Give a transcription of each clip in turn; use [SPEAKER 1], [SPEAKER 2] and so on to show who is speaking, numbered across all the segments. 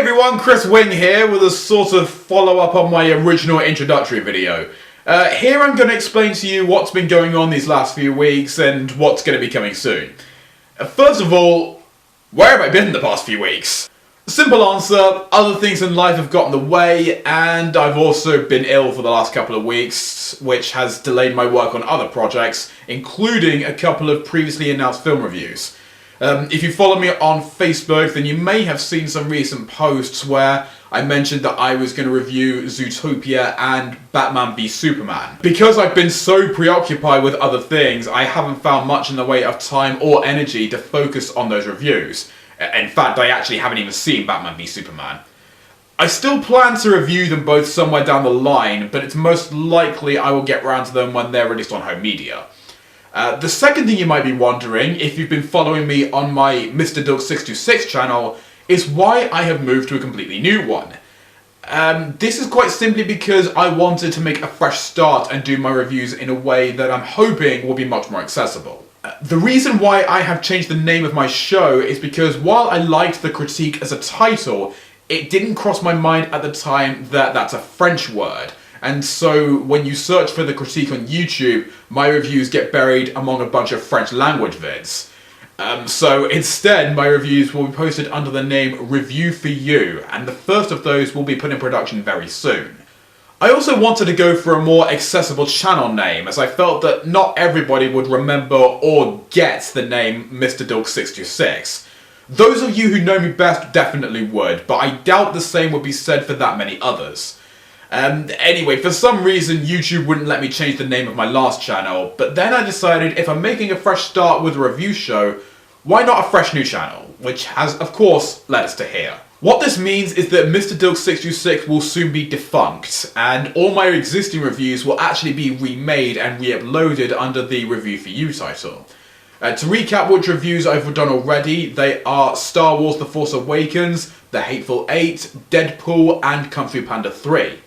[SPEAKER 1] everyone, Chris Wing here with a sort of follow-up on my original introductory video. Here I'm going to explain to you what's been going on these last few weeks and what's going to be coming soon. First of all, where have I been the past few weeks? Simple answer, other things in life have gotten in the way, and I've also been ill for the last couple of weeks, which has delayed my work on other projects, including a couple of previously announced film reviews. If you follow me on Facebook, then you may have seen some recent posts where I mentioned that I was going to review Zootopia and Batman v Superman. Because I've been so preoccupied with other things, I haven't found much in the way of time or energy to focus on those reviews. In fact, I actually haven't even seen Batman v Superman. I still plan to review them both somewhere down the line, but it's most likely I will get around to them when they're released on home media. The second thing you might be wondering, if you've been following me on my Mr. Dilk 626 channel, is why I have moved to a completely new one. This is quite simply because I wanted to make a fresh start and do my reviews in a way that I'm hoping will be much more accessible. The reason why I have changed the name of my show is because while I liked the critique as a title, it didn't cross my mind at the time that that's a French word. And so when you search for the critique on YouTube, my reviews get buried among a bunch of French language vids. So instead, my reviews will be posted under the name Review for You, and the first of those will be put in production very soon. I also wanted to go for a more accessible channel name, as I felt that not everybody would remember or get the name Mr. Dilk 626. Those of you who know me best definitely would, but I doubt the same would be said for that many others. Anyway, for some reason YouTube wouldn't let me change the name of my last channel, but then I decided if I'm making a fresh start with a review show, why not a fresh new channel? Which has, of course, led us to here. What this means is that Mr. Dilk 626 will soon be defunct, and all my existing reviews will actually be remade and re-uploaded under the Review for You title. To recap which reviews I've done already, they are Star Wars The Force Awakens, The Hateful Eight, Deadpool, and Kung Fu Panda 3.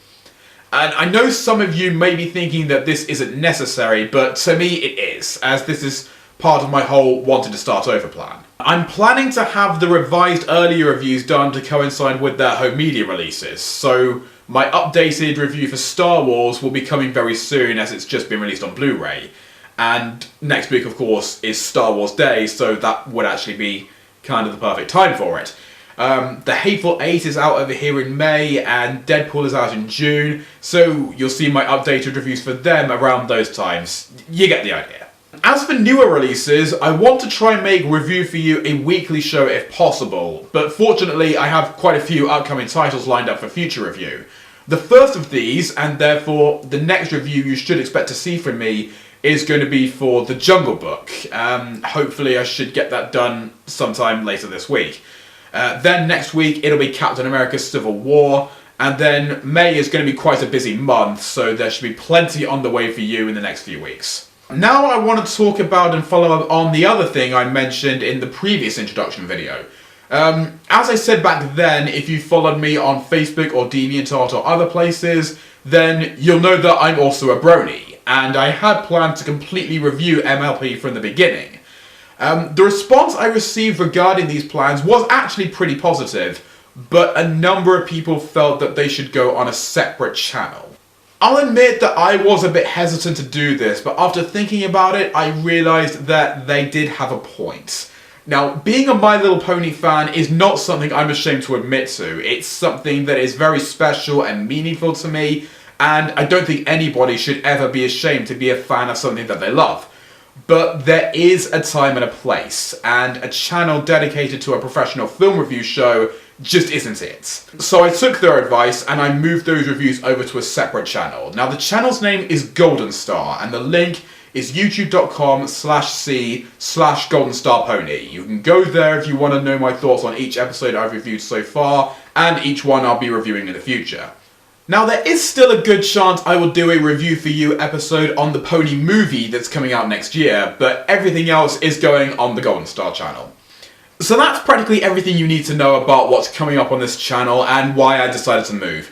[SPEAKER 1] And I know some of you may be thinking that this isn't necessary, but to me it is, as this is part of my whole wanting to start over plan. I'm planning to have the revised earlier reviews done to coincide with their home media releases, so my updated review for Star Wars will be coming very soon as it's just been released on Blu-ray. And next week, of course, is Star Wars Day, so that would actually be kind of the perfect time for it. The Hateful Eight is out over here in May, and Deadpool is out in June, so you'll see my updated reviews for them around those times. You get the idea. As for newer releases, I want to try and make Review for You a weekly show if possible, but fortunately I have quite a few upcoming titles lined up for future review. The first of these, and therefore the next review you should expect to see from me, is going to be for The Jungle Book. Hopefully I should get that done sometime later this week. Then next week it'll be Captain America Civil War, and then May is going to be quite a busy month, so there should be plenty on the way for you in the next few weeks. Now I want to talk about and follow up on the other thing I mentioned in the previous introduction video. As I said back then, if you followed me on Facebook or DeviantArt or other places, then you'll know that I'm also a brony, and I had planned to completely review MLP from the beginning. The response I received regarding these plans was actually pretty positive, but a number of people felt that they should go on a separate channel. I'll admit that I was a bit hesitant to do this, but after thinking about it, I realised that they did have a point. Now, being a My Little Pony fan is not something I'm ashamed to admit to. It's something that is very special and meaningful to me, and I don't think anybody should ever be ashamed to be a fan of something that they love. But there is a time and a place, and a channel dedicated to a professional film review show just isn't it. So I took their advice and I moved those reviews over to a separate channel. Now the channel's name is Golden Star, and the link is youtube.com/c/GoldenStarPony. You can go there if you want to know my thoughts on each episode I've reviewed so far, and each one I'll be reviewing in the future. Now there is still a good chance I will do a Review for You episode on the Pony movie that's coming out next year, but everything else is going on the Golden Star channel. So that's practically everything you need to know about what's coming up on this channel and why I decided to move.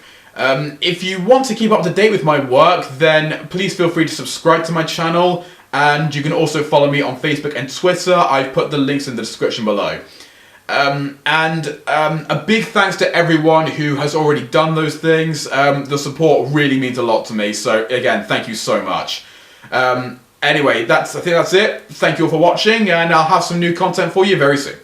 [SPEAKER 1] If you want to keep up to date with my work, then please feel free to subscribe to my channel, and you can also follow me on Facebook and Twitter. I've put the links in the description below. A big thanks to everyone who has already done those things. The support really means a lot to me, so again, thank you so much. Anyway, I think that's it. Thank you all for watching, and I'll have some new content for you very soon.